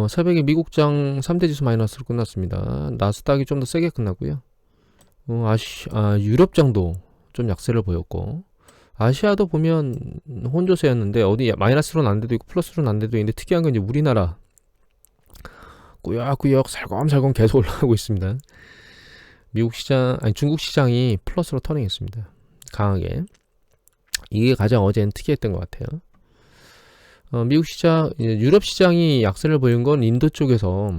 새벽에 미국장 3대 지수 마이너스로 끝났습니다. 나스닥이 좀 더 세게 끝났고요. 유럽장도 좀 약세를 보였고, 아시아도 보면 혼조세였는데, 어디 마이너스로 난 데도 있고, 플러스로 난 데도 있는데, 특이한 건 이제 우리나라 꾸역꾸역 살검살검 계속 올라가고 있습니다. 중국 시장이 플러스로 터닝했습니다. 강하게. 이게 가장 어제는 특이했던 것 같아요. 미국 시장, 유럽 시장이 약세를 보인 건 인도 쪽에서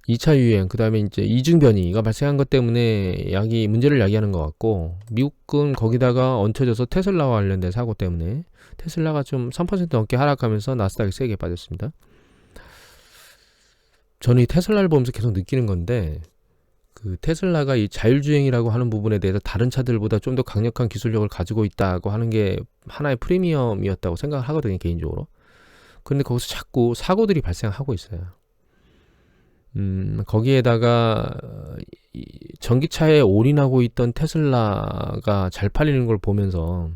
2차 유행, 그 다음에 이제 이중 변이가 발생한 것 때문에 문제를 야기하는 것 같고, 미국은 거기다가 얹혀져서 테슬라와 관련된 사고 때문에 테슬라가 좀 3% 넘게 하락하면서 나스닥이 세게 빠졌습니다. 저는 이 테슬라를 보면서 계속 느끼는 건데, 그 테슬라가 이 자율주행이라고 하는 부분에 대해서 다른 차들보다 좀 더 강력한 기술력을 가지고 있다고 하는 게 하나의 프리미엄이었다고 생각을 하거든요, 개인적으로. 그런데 거기서 자꾸 사고들이 발생하고 있어요. 거기에다가 전기차에 올인하고 있던 테슬라가 잘 팔리는 걸 보면서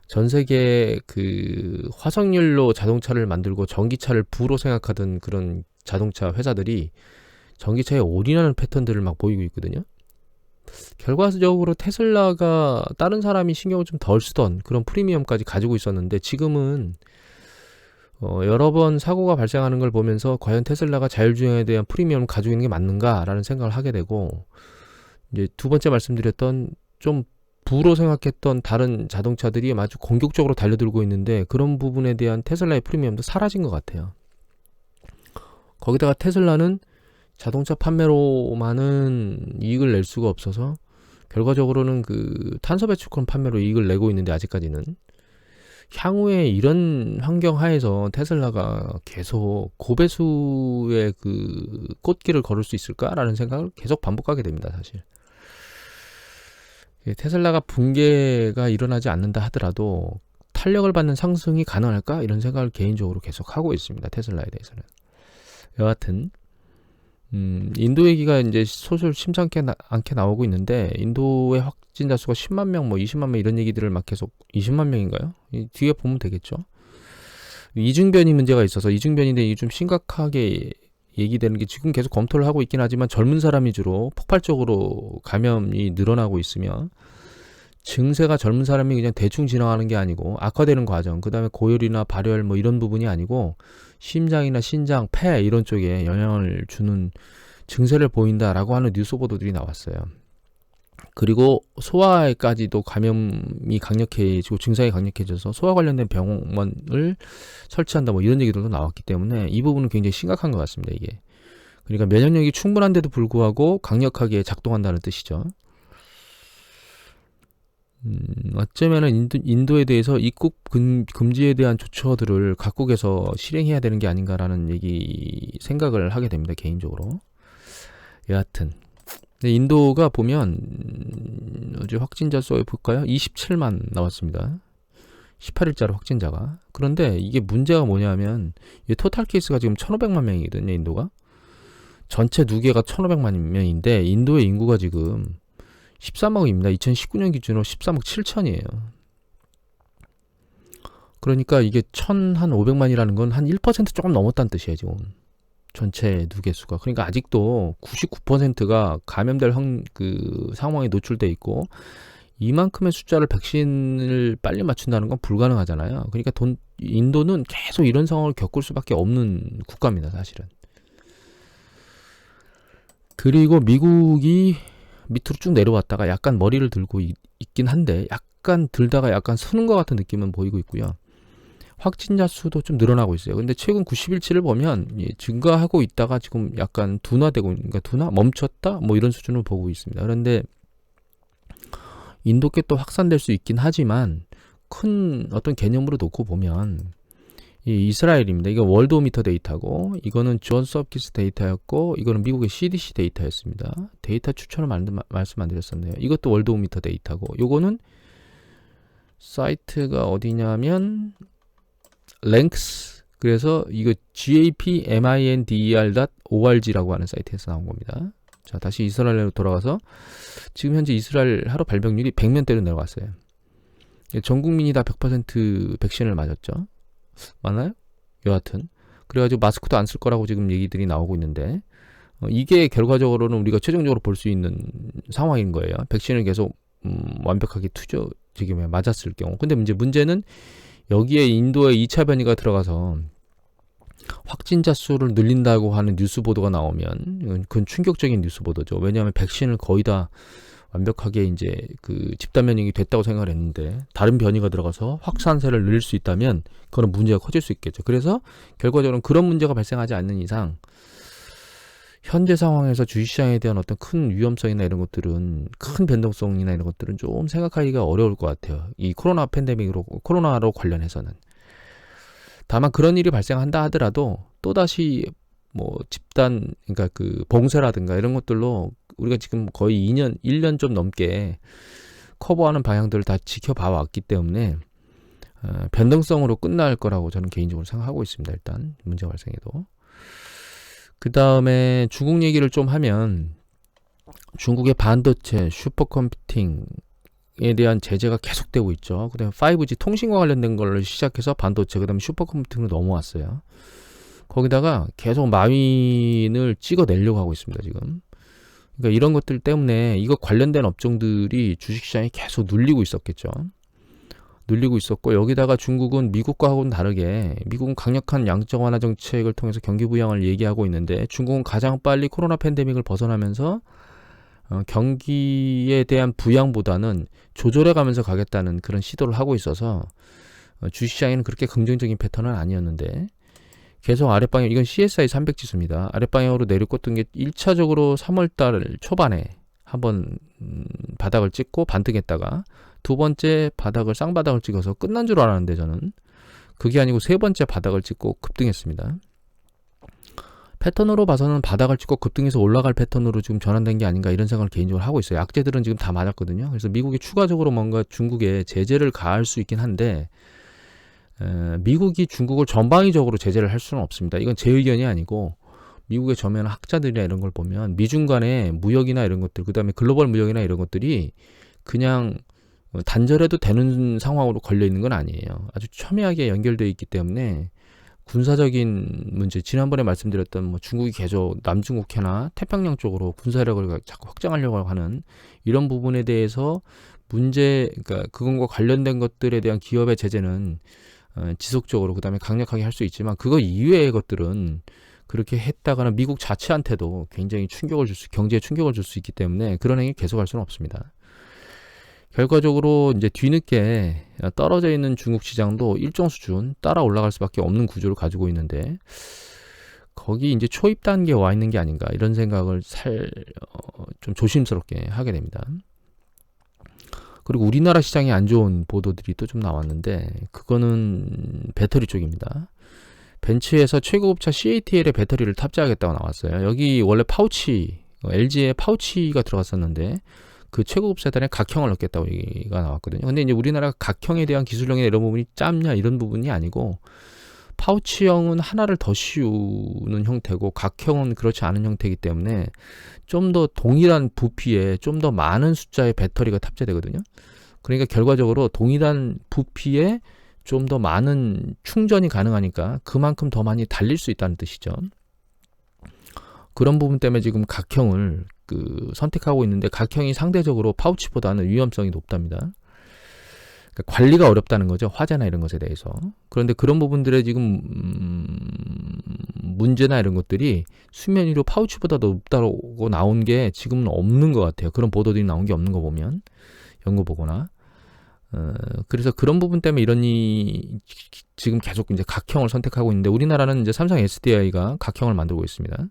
전 세계 그 화석연료 자동차를 만들고 전기차를 부로 생각하던 그런 자동차 회사들이 전기차에 올인하는 패턴들을 막 보이고 있거든요. 결과적으로 테슬라가 다른 사람이 신경을 좀 덜 쓰던 그런 프리미엄까지 가지고 있었는데, 지금은 여러 번 사고가 발생하는 걸 보면서 과연 테슬라가 자율주행에 대한 프리미엄을 가지고 있는 게 맞는가라는 생각을 하게 되고, 이제 두 번째 말씀드렸던 좀 부로 생각했던 다른 자동차들이 아주 공격적으로 달려들고 있는데, 그런 부분에 대한 테슬라의 프리미엄도 사라진 것 같아요. 거기다가 테슬라는 자동차 판매로만은 이익을 낼 수가 없어서 결과적으로는 그 탄소 배출권 판매로 이익을 내고 있는데, 아직까지는 향후에 이런 환경 하에서 테슬라가 계속 고배수의 그 꽃길을 걸을 수 있을까라는 생각을 계속 반복하게 됩니다, 사실. 테슬라가 붕괴가 일어나지 않는다 하더라도 탄력을 받는 상승이 가능할까? 이런 생각을 개인적으로 계속 하고 있습니다, 테슬라에 대해서는. 여하튼 인도 얘기가 이제 소설 심상치 않게 나오고 있는데, 인도의 확진자 수가 10만 명, 뭐 20만 명 이런 얘기들을 막 계속, 20만 명인가요? 뒤에 보면 되겠죠. 이중변이 문제가 있어서, 이중변인데 이게 좀 심각하게 얘기되는 게, 지금 계속 검토를 하고 있긴 하지만 젊은 사람이 주로 폭발적으로 감염이 늘어나고 있으며, 증세가 젊은 사람이 그냥 대충 지나가는 게 아니고 악화되는 과정, 그 다음에 고열이나 발열 뭐 이런 부분이 아니고 심장이나 신장, 폐 이런 쪽에 영향을 주는 증세를 보인다라고 하는 뉴스 보도들이 나왔어요. 그리고 소아에까지도 감염이 강력해지고 증상이 강력해져서 소아 관련된 병원을 설치한다 뭐 이런 얘기들도 나왔기 때문에 이 부분은 굉장히 심각한 것 같습니다, 이게. 그러니까 면역력이 충분한데도 불구하고 강력하게 작동한다는 뜻이죠. 어쩌면은 인도에 대해서 입국 금지에 대한 조처들을 각국에서 실행해야 되는 게 아닌가라는 생각을 하게 됩니다, 개인적으로. 여하튼. 근데 인도가 보면, 어제 확진자 수 볼까요? 27만 나왔습니다. 18일자로 확진자가. 그런데 이게 문제가 뭐냐면, 토탈 케이스가 지금 1,500만 명이거든요, 인도가. 전체 누계가 1,500만 명인데, 인도의 인구가 지금 13억입니다. 2019년 기준으로 13억 7천이에요. 그러니까 이게 1,500만이라는 건 한 1% 조금 넘었다는 뜻이에요, 지금. 전체 누계수가. 그러니까 아직도 99%가 감염될 상황에 노출돼 있고, 이만큼의 숫자를 백신을 빨리 맞춘다는 건 불가능하잖아요. 그러니까 인도는 계속 이런 상황을 겪을 수밖에 없는 국가입니다, 사실은. 그리고 미국이 밑으로 쭉 내려왔다가 약간 머리를 들고 있긴 한데, 약간 들다가 약간 서는 것 같은 느낌은 보이고 있고요. 확진자 수도 좀 늘어나고 있어요. 근데 최근 90일치를 보면 증가하고 있다가 지금 약간 둔화되고, 그러니까 멈췄다 뭐 이런 수준을 보고 있습니다. 그런데 인도께 또 확산될 수 있긴 하지만, 큰 어떤 개념으로 놓고 보면 이 이스라엘입니다. 이거 월드오미터 데이터고, 이거는 존스 홉킨스 데이터였고, 이거는 미국의 CDC 데이터였습니다. 데이터 추천을 말씀 안 드렸었네요. 이것도 월드오미터 데이터고, 요거는 사이트가 어디냐면 랭크스, 그래서 이거 gapminder.org라고 하는 사이트에서 나온 겁니다. 자, 다시 이스라엘로 돌아가서 지금 현재 이스라엘 하루 발병률이 100명대로 내려갔어요. 전 국민이 다 100% 백신을 맞았죠. 맞나요? 여하튼 그래가지고 마스크도 안 쓸 거라고 지금 얘기들이 나오고 있는데 이게 결과적으로는 우리가 최종적으로 볼 수 있는 상황인 거예요. 백신을 계속 완벽하게 지금 맞았을 경우. 근데 문제는 여기에 인도의 2차 변이가 들어가서 확진자 수를 늘린다고 하는 뉴스 보도가 나오면 그건 충격적인 뉴스 보도죠. 왜냐하면 백신을 거의 다 완벽하게 이제 그 집단 면역이 됐다고 생각을 했는데 다른 변이가 들어가서 확산세를 늘릴 수 있다면 그거는 문제가 커질 수 있겠죠. 그래서 결과적으로는 그런 문제가 발생하지 않는 이상 현재 상황에서 주식시장에 대한 어떤 큰 위험성이나 이런 것들은 큰 변동성이나 이런 것들은 좀 생각하기가 어려울 것 같아요. 이 코로나로 관련해서는. 다만 그런 일이 발생한다 하더라도 또다시 뭐 집단 그러니까 그 봉쇄라든가 이런 것들로 우리가 지금 거의 1년 좀 넘게 커버하는 방향들을 다 지켜봐 왔기 때문에 변동성으로 끝날 거라고 저는 개인적으로 생각하고 있습니다. 일단 문제가 발생해도. 그 다음에 중국 얘기를 좀 하면 중국의 반도체, 슈퍼컴퓨팅에 대한 제재가 계속되고 있죠. 그 다음에 5G 통신과 관련된 걸로 시작해서 반도체, 그 다음에 슈퍼컴퓨팅으로 넘어왔어요. 거기다가 계속 마윈을 찍어내려고 하고 있습니다, 지금. 그러니까 이런 것들 때문에 이거 관련된 업종들이 주식시장에 계속 눌리고 있었겠죠. 눌리고 있었고 여기다가 중국은 미국과는 다르게 미국은 강력한 양적 완화 정책을 통해서 경기 부양을 얘기하고 있는데 중국은 가장 빨리 코로나 팬데믹을 벗어나면서 경기에 대한 부양보다는 조절해 가면서 가겠다는 그런 시도를 하고 있어서 주식시장에는 그렇게 긍정적인 패턴은 아니었는데 계속 아랫방향 이건 CSI 300 지수입니다. 아랫방향으로 내려꽂던 게 1차적으로 3월달 초반에 한번 바닥을 찍고 반등했다가 두 번째 쌍바닥을 찍어서 끝난 줄 알았는데 저는 그게 아니고 세 번째 바닥을 찍고 급등했습니다. 패턴으로 봐서는 바닥을 찍고 급등해서 올라갈 패턴으로 지금 전환된 게 아닌가 이런 생각을 개인적으로 하고 있어요. 약재들은 지금 다 맞았거든요. 그래서 미국이 추가적으로 뭔가 중국에 제재를 가할 수 있긴 한데 미국이 중국을 전방위적으로 제재를 할 수는 없습니다. 이건 제 의견이 아니고 미국의 저면 학자들이나 이런 걸 보면 미중 간의 무역이나 이런 것들 그다음에 글로벌 무역이나 이런 것들이 그냥 단절해도 되는 상황으로 걸려 있는 건 아니에요. 아주 첨예하게 연결되어 있기 때문에 군사적인 문제, 지난번에 말씀드렸던 뭐 중국이 계속 남중국해나 태평양 쪽으로 군사력을 자꾸 확장하려고 하는 이런 부분에 대해서 그러니까 그것과 관련된 것들에 대한 기업의 제재는 지속적으로 그다음에 강력하게 할 수 있지만 그거 이외의 것들은 그렇게 했다가는 미국 자체한테도 굉장히 경제에 충격을 줄 수 있기 때문에 그런 행위 계속할 수는 없습니다. 결과적으로 이제 뒤늦게 떨어져 있는 중국 시장도 일정 수준 따라 올라갈 수밖에 없는 구조를 가지고 있는데 거기 이제 초입 단계에 와 있는 게 아닌가 이런 생각을 좀 조심스럽게 하게 됩니다. 그리고 우리나라 시장이 안 좋은 보도들이 또 좀 나왔는데 그거는 배터리 쪽입니다. 벤츠에서 최고급차 CATL의 배터리를 탑재하겠다고 나왔어요. 여기 원래 LG의 파우치가 들어갔었는데 그 최고급 세단에 각형을 넣겠다고 얘기가 나왔거든요. 근데 이제 우리나라 각형에 대한 기술력이나 이런 부분이 짧냐 이런 부분이 아니고 파우치형은 하나를 더 씌우는 형태고 각형은 그렇지 않은 형태이기 때문에 좀 더 동일한 부피에 좀 더 많은 숫자의 배터리가 탑재되거든요. 그러니까 결과적으로 동일한 부피에 좀 더 많은 충전이 가능하니까 그만큼 더 많이 달릴 수 있다는 뜻이죠. 그런 부분 때문에 지금 각형을 선택하고 있는데 각형이 상대적으로 파우치보다는 위험성이 높답니다. 그러니까 관리가 어렵다는 거죠. 화재나 이런 것에 대해서. 그런데 그런 부분들의 지금 문제나 이런 것들이 수면 위로 파우치보다 높다고 나온 게 지금은 없는 것 같아요. 그런 보도들이 나온 게 없는 거 보면 연구 보거나. 그래서 그런 부분 때문에 지금 계속 이제 각형을 선택하고 있는데 우리나라는 이제 삼성 SDI가 각형을 만들고 있습니다.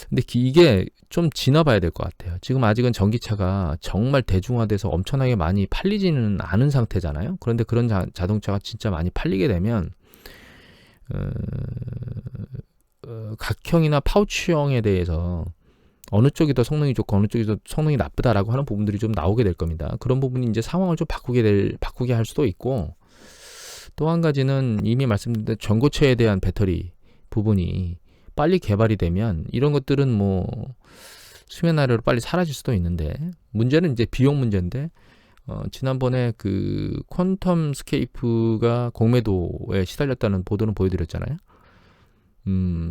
근데 이게 좀 지나봐야 될 것 같아요. 지금 아직은 전기차가 정말 대중화돼서 엄청나게 많이 팔리지는 않은 상태잖아요. 그런데 그런 자동차가 진짜 많이 팔리게 되면 각형이나 파우치형에 대해서 어느 쪽이 더 성능이 좋고 어느 쪽이 더 성능이 나쁘다라고 하는 부분들이 좀 나오게 될 겁니다. 그런 부분이 이제 상황을 좀 바꾸게 할 수도 있고 또 한 가지는 이미 말씀드린 전고체에 대한 배터리 부분이 빨리 개발이 되면 이런 것들은 뭐 수면 아래로 빨리 사라질 수도 있는데 문제는 이제 비용 문제인데 지난번에 그 퀀텀 스케이프가 공매도에 시달렸다는 보도는 보여드렸잖아요.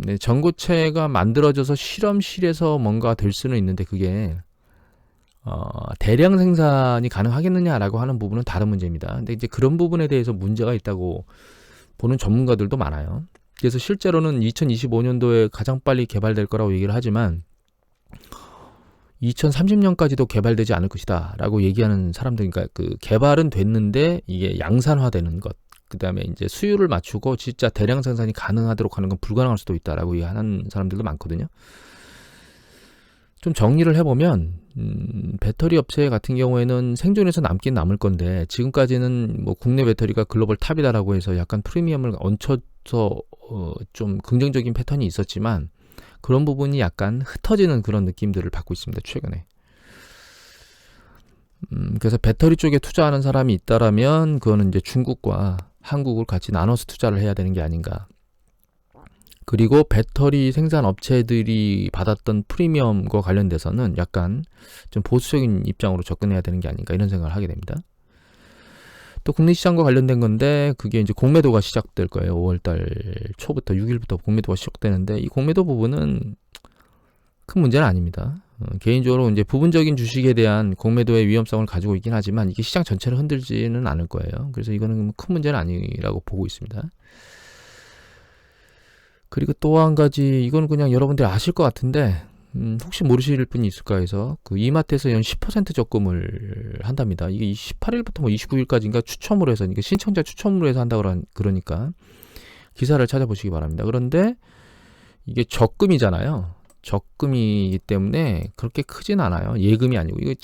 네, 전고체가 만들어져서 실험실에서 뭔가 될 수는 있는데 그게 대량 생산이 가능하겠느냐라고 하는 부분은 다른 문제입니다. 근데 이제 그런 부분에 대해서 문제가 있다고 보는 전문가들도 많아요. 그래서 실제로는 2025년도에 가장 빨리 개발될 거라고 얘기를 하지만 2030년까지도 개발되지 않을 것이다 라고 얘기하는 사람들, 그러니까 그 개발은 됐는데 이게 양산화되는 것, 그 다음에 이제 수율을 맞추고 진짜 대량 생산이 가능하도록 하는 건 불가능할 수도 있다라고 얘기하는 사람들도 많거든요. 좀 정리를 해보면 배터리 업체 같은 경우에는 생존해서 남긴 남을 건데 지금까지는 뭐 국내 배터리가 글로벌 탑이다라고 해서 약간 프리미엄을 얹혀서 좀 긍정적인 패턴이 있었지만 그런 부분이 약간 흩어지는 그런 느낌들을 받고 있습니다, 최근에. 그래서 배터리 쪽에 투자하는 사람이 있다라면 그거는 이제 중국과 한국을 같이 나눠서 투자를 해야 되는 게 아닌가. 그리고 배터리 생산 업체들이 받았던 프리미엄과 관련돼서는 약간 좀 보수적인 입장으로 접근해야 되는 게 아닌가 이런 생각을 하게 됩니다. 또 국내 시장과 관련된 건데 그게 이제 공매도가 시작될 거예요. 5월달 초부터 6일부터 공매도가 시작되는데 이 공매도 부분은 큰 문제는 아닙니다. 개인적으로 이제 부분적인 주식에 대한 공매도의 위험성을 가지고 있긴 하지만 이게 시장 전체를 흔들지는 않을 거예요. 그래서 이거는 큰 문제는 아니라고 보고 있습니다. 그리고 또 한 가지, 이건 그냥 여러분들이 아실 것 같은데 혹시 모르실 분이 있을까 해서 그 이마트에서 연 10% 적금을 한답니다. 이게 18일부터 뭐 29일까지인가 추첨으로 해서, 그러니까 신청자 추첨으로 해서 한다고 그러니까 기사를 찾아보시기 바랍니다. 그런데 이게 적금이잖아요. 적금이기 때문에 그렇게 크진 않아요. 예금이 아니고. 이거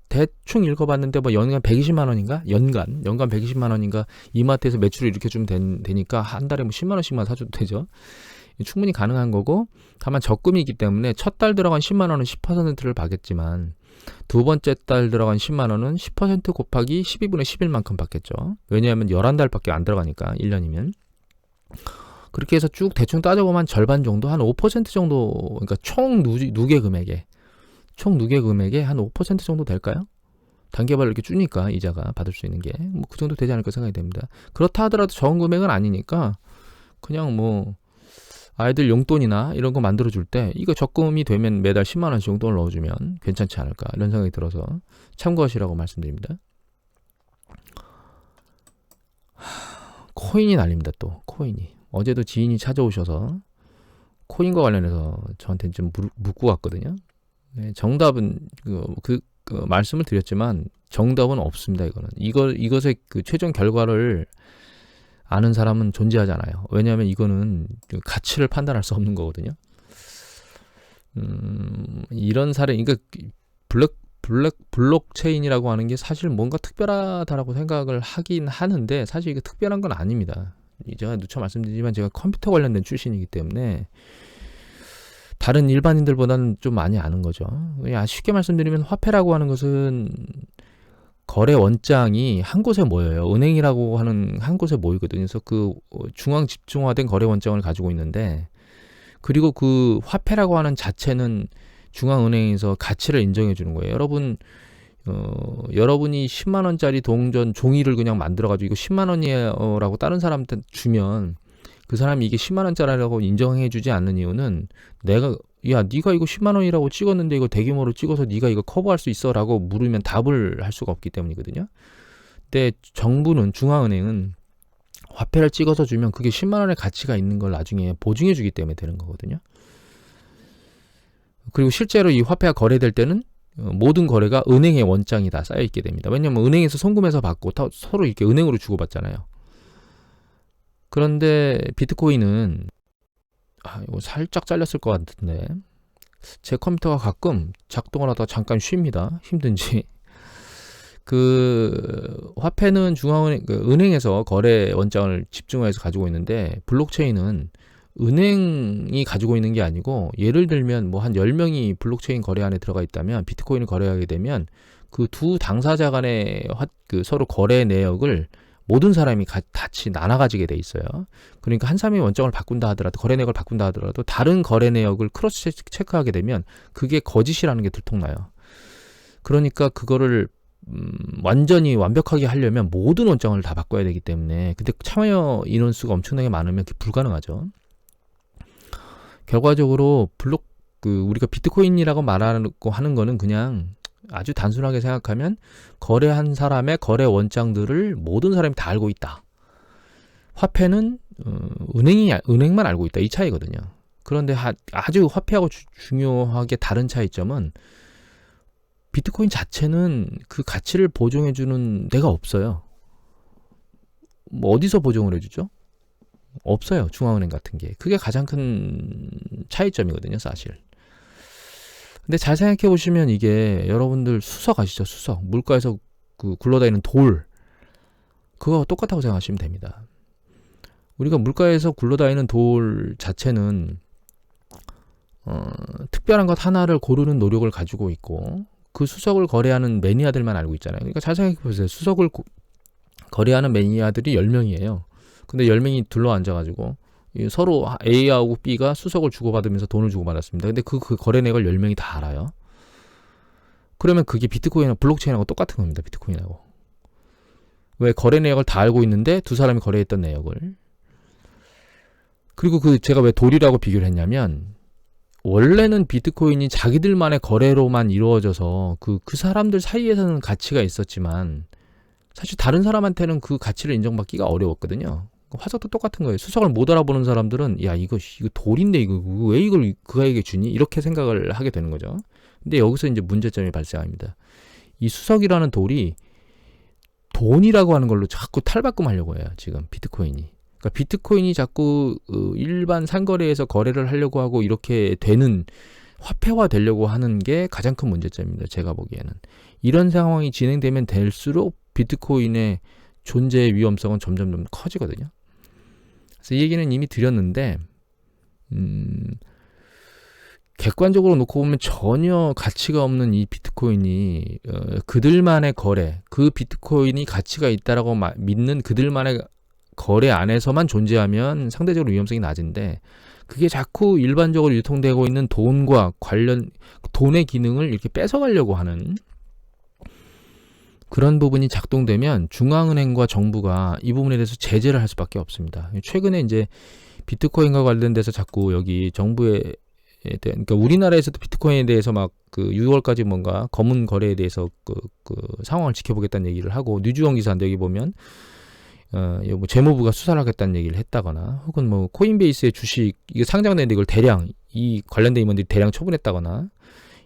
대충 읽어봤는데 뭐 연간 120만 원인가? 연간 120만 원인가? 이마트에서 매출을 이렇게 주면 되니까 한 달에 뭐 10만 원씩만 사줘도 되죠. 충분히 가능한 거고, 다만 적금이기 때문에 첫 달 들어간 10만 원은 10%를 받겠지만 두 번째 달 들어간 10만 원은 10% 곱하기 12분의 10일만큼 받겠죠. 왜냐하면 11달밖에 안 들어가니까 1년이면. 그렇게 해서 쭉 대충 따져보면 절반 정도, 한 5% 정도, 그러니까 총 누계 금액에 한 5% 정도 될까요? 단계별로 이렇게 주니까 이자가 받을 수 있는 게 뭐 그 정도 되지 않을까 생각이 됩니다. 그렇다 하더라도 적은 금액은 아니니까 그냥 뭐 아이들 용돈이나 이런 거 만들어 줄 때 이거 적금이 되면 매달 10만 원씩 용돈을 넣어주면 괜찮지 않을까 이런 생각이 들어서 참고하시라고 말씀드립니다. 코인이 난립니다. 또 코인이 어제도 지인이 찾아오셔서 코인과 관련해서 저한테 좀 묻고 갔거든요. 네, 정답은 그 말씀을 드렸지만 정답은 없습니다. 이것의 그 최종 결과를 아는 사람은 존재하지 않아요. 왜냐하면 이거는 그 가치를 판단할 수 없는 거거든요. 이런 사례, 그러니까 블록체인이라고 하는 게 사실 뭔가 특별하다라고 생각을 하긴 하는데 사실 이게 특별한 건 아닙니다. 제가 누차 말씀드리지만 제가 컴퓨터 관련된 출신이기 때문에 다른 일반인들보다는 좀 많이 아는 거죠. 쉽게 말씀드리면 화폐라고 하는 것은 거래 원장이 한 곳에 모여요. 은행이라고 하는 한 곳에 모이거든요. 그래서 그 중앙 집중화된 거래 원장을 가지고 있는데, 그리고 그 화폐라고 하는 자체는 중앙은행에서 가치를 인정해 주는 거예요. 여러분이 10만 원짜리 동전 종이를 그냥 만들어 가지고 이거 10만 원이에요라고 다른 사람한테 주면 그 사람이 이게 10만 원짜리라고 인정해 주지 않는 이유는 네가 이거 10만 원이라고 찍었는데 이거 대규모로 찍어서 네가 이거 커버할 수 있어라고 물으면 답을 할 수가 없기 때문이거든요. 근데 정부는, 중앙은행은 화폐를 찍어서 주면 그게 10만 원의 가치가 있는 걸 나중에 보증해 주기 때문에 되는 거거든요. 그리고 실제로 이 화폐가 거래될 때는 모든 거래가 은행의 원장이 다 쌓여 있게 됩니다. 왜냐면 은행에서 송금해서 받고 서로 이렇게 은행으로 주고받잖아요. 그런데 비트코인은 이거 살짝 잘렸을 것 같은데 제 컴퓨터가 가끔 작동을 하다가 잠깐 쉽니다. 힘든지. 그 화폐는 중앙은행, 은행에서 거래 원장을 집중해서 가지고 있는데 블록체인은 은행이 가지고 있는 게 아니고, 예를 들면 뭐 한 10명이 블록체인 거래 안에 들어가 있다면 비트코인을 거래하게 되면 그 두 당사자 간의 서로 거래 내역을 모든 사람이 같이 나눠 가지게 돼 있어요. 그러니까 한 사람이 원장을 바꾼다 하더라도, 거래 내역을 바꾼다 하더라도 다른 거래 내역을 크로스 체크하게 되면 그게 거짓이라는 게 들통나요. 그러니까 그거를 완전히 완벽하게 하려면 모든 원장을 다 바꿔야 되기 때문에 근데 참여 인원수가 엄청나게 많으면 그게 불가능하죠. 결과적으로 우리가 비트코인이라고 말하고 하는 거는 그냥 아주 단순하게 생각하면 거래한 사람의 거래 원장들을 모든 사람이 다 알고 있다. 화폐는 은행만 알고 있다. 이 차이거든요. 그런데 아주 화폐하고 중요하게 다른 차이점은 비트코인 자체는 그 가치를 보증해주는 데가 없어요. 뭐 어디서 보증을 해주죠? 없어요. 중앙은행 같은 게. 그게 가장 큰 차이점이거든요, 사실. 근데 잘 생각해 보시면 이게 여러분들 수석 아시죠? 수석. 물가에서 굴러다니는 돌. 그거 똑같다고 생각하시면 됩니다. 우리가 물가에서 굴러다니는 돌 자체는 특별한 것 하나를 고르는 노력을 가지고 있고 그 수석을 거래하는 매니아들만 알고 있잖아요. 그러니까 잘 생각해 보세요. 수석을 거래하는 매니아들이 10명이에요. 근데 10명이 둘러앉아가지고 서로 A하고 B가 수석을 주고받으면서 돈을 주고받았습니다. 근데 그 거래내역을 10명이 다 알아요. 그러면 그게 비트코인하고 블록체인하고 똑같은 겁니다. 비트코인하고. 왜 거래 내역을 다 알고 있는데 두 사람이 거래했던 내역을. 그리고 제가 왜 돌이라고 비교를 했냐면 원래는 비트코인이 자기들만의 거래로만 이루어져서 그 사람들 사이에서는 가치가 있었지만 사실 다른 사람한테는 그 가치를 인정받기가 어려웠거든요. 화석도 똑같은 거예요. 수석을 못 알아보는 사람들은 야 이거 돌인데 이거 왜 이걸 그에게 주니? 이렇게 생각을 하게 되는 거죠. 근데 여기서 이제 문제점이 발생합니다. 이 수석이라는 돌이 돈이라고 하는 걸로 자꾸 탈바꿈하려고 해요. 지금 비트코인이. 그러니까 비트코인이 자꾸 일반 상거래에서 거래를 하려고 하고 이렇게 되는 화폐화 되려고 하는 게 가장 큰 문제점입니다. 제가 보기에는. 이런 상황이 진행되면 될수록 비트코인의 존재의 위험성은 점점 커지거든요. 그래서 이 얘기는 이미 드렸는데 객관적으로 놓고 보면 전혀 가치가 없는 이 비트코인이 그들만의 거래, 그 비트코인이 가치가 있다라고 믿는 그들만의 거래 안에서만 존재하면 상대적으로 위험성이 낮은데 그게 자꾸 일반적으로 유통되고 있는 돈과 관련 돈의 기능을 이렇게 뺏어가려고 하는 그런 부분이 작동되면 중앙은행과 정부가 이 부분에 대해서 제재를 할 수밖에 없습니다. 최근에 이제 비트코인과 관련돼서 자꾸 여기 정부에 그러니까 우리나라에서도 비트코인에 대해서 막 6월까지 뭔가 검은 거래에 대해서 상황을 지켜보겠다는 얘기를 하고 뉴즈원 기사인데 여기 보면 뭐 재무부가 수사를 하겠다는 얘기를 했다거나 혹은 뭐 코인베이스의 주식 이거 상장되는데 이걸 대량 이 관련된 임원들이 대량 처분했다거나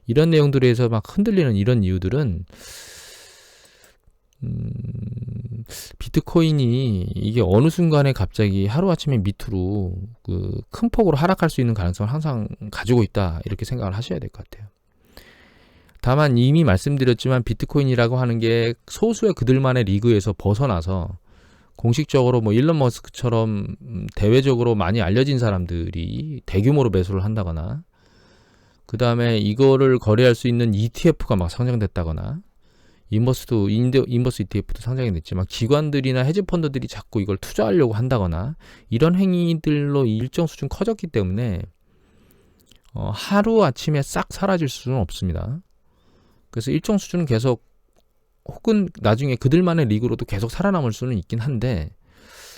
이런 내용들에 대해서 막 흔들리는 이런 이유들은 비트코인이 이게 어느 순간에 갑자기 하루아침에 밑으로 큰 폭으로 하락할 수 있는 가능성을 항상 가지고 있다 이렇게 생각을 하셔야 될 것 같아요. 다만 이미 말씀드렸지만 비트코인이라고 하는 게 소수의 그들만의 리그에서 벗어나서 공식적으로 뭐 일론 머스크처럼 대외적으로 많이 알려진 사람들이 대규모로 매수를 한다거나 그 다음에 이거를 거래할 수 있는 ETF가 막 상장됐다거나 인버스 ETF도 상장이 됐지만 기관들이나 헤지펀드들이 자꾸 이걸 투자하려고 한다거나 이런 행위들로 일정 수준 커졌기 때문에 하루아침에 싹 사라질 수는 없습니다. 그래서 일정 수준은 계속 혹은 나중에 그들만의 리그로도 계속 살아남을 수는 있긴 한데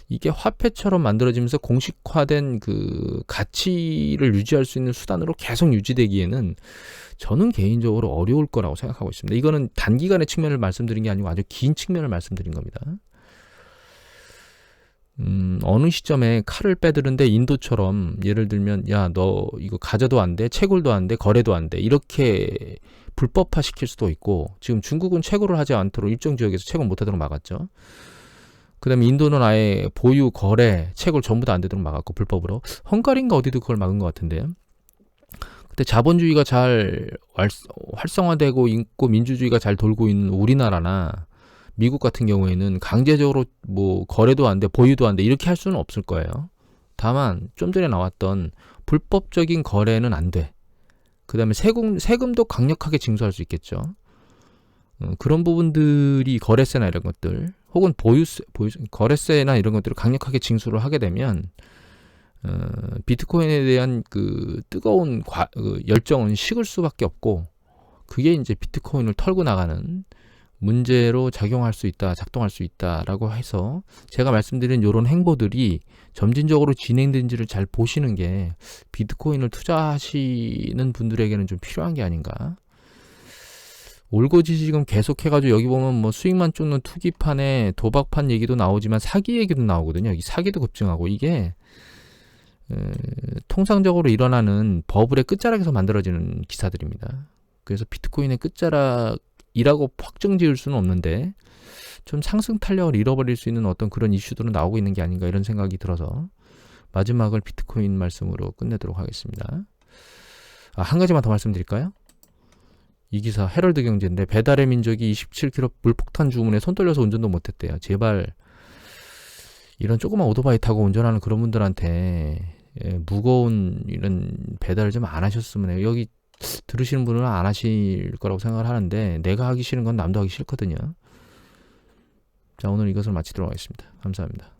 이게 화폐처럼 만들어지면서 공식화된 그 가치를 유지할 수 있는 수단으로 계속 유지되기에는 저는 개인적으로 어려울 거라고 생각하고 있습니다. 이거는 단기간의 측면을 말씀드린 게 아니고 아주 긴 측면을 말씀드린 겁니다. 어느 시점에 칼을 빼드는데 인도처럼 예를 들면 야 너 이거 가져도 안 돼, 채굴도 안 돼, 거래도 안 돼 이렇게 불법화 시킬 수도 있고 지금 중국은 채굴을 하지 않도록 일정 지역에서 채굴 못하도록 막았죠. 그 다음에 인도는 아예 보유, 거래, 채굴 전부 다 안 되도록 막았고 불법으로. 헝가리인가 어디도 그걸 막은 것 같은데요. 근데 자본주의가 잘 활성화되고 있고 민주주의가 잘 돌고 있는 우리나라나 미국 같은 경우에는 강제적으로 뭐 거래도 안 돼, 보유도 안 돼 이렇게 할 수는 없을 거예요. 다만 좀 전에 나왔던 불법적인 거래는 안 돼. 그 다음에 세금도 강력하게 징수할 수 있겠죠. 그런 부분들이 거래세나 이런 것들 혹은 거래세나 이런 것들을 강력하게 징수를 하게 되면 비트코인에 대한 그 뜨거운 열정은 식을 수밖에 없고 그게 이제 비트코인을 털고 나가는 문제로 작용할 수 있다, 작동할 수 있다라고 해서 제가 말씀드린 이런 행보들이 점진적으로 진행된지를 잘 보시는 게 비트코인을 투자하시는 분들에게는 좀 필요한 게 아닌가. 올고지 지금 계속해가지고 여기 보면 뭐 수익만 쫓는 투기판에 도박판 얘기도 나오지만 사기 얘기도 나오거든요. 이 사기도 급증하고 이게 통상적으로 일어나는 버블의 끝자락에서 만들어지는 기사들입니다. 그래서 비트코인의 끝자락이라고 확정 지을 수는 없는데 좀 상승 탄력을 잃어버릴 수 있는 어떤 그런 이슈들은 나오고 있는 게 아닌가 이런 생각이 들어서 마지막을 비트코인 말씀으로 끝내도록 하겠습니다. 한 가지만 더 말씀드릴까요? 이 기사 헤럴드 경제인데 배달의 민족이 27km 물폭탄 주문에 손 떨려서 운전도 못했대요. 제발 이런 조그만 오토바이 타고 운전하는 그런 분들한테 무거운 이런 배달을 좀 안 하셨으면 해요. 여기 들으시는 분은 안 하실 거라고 생각을 하는데 내가 하기 싫은 건 남도 하기 싫거든요. 자, 오늘 이것을 마치도록 하겠습니다. 감사합니다.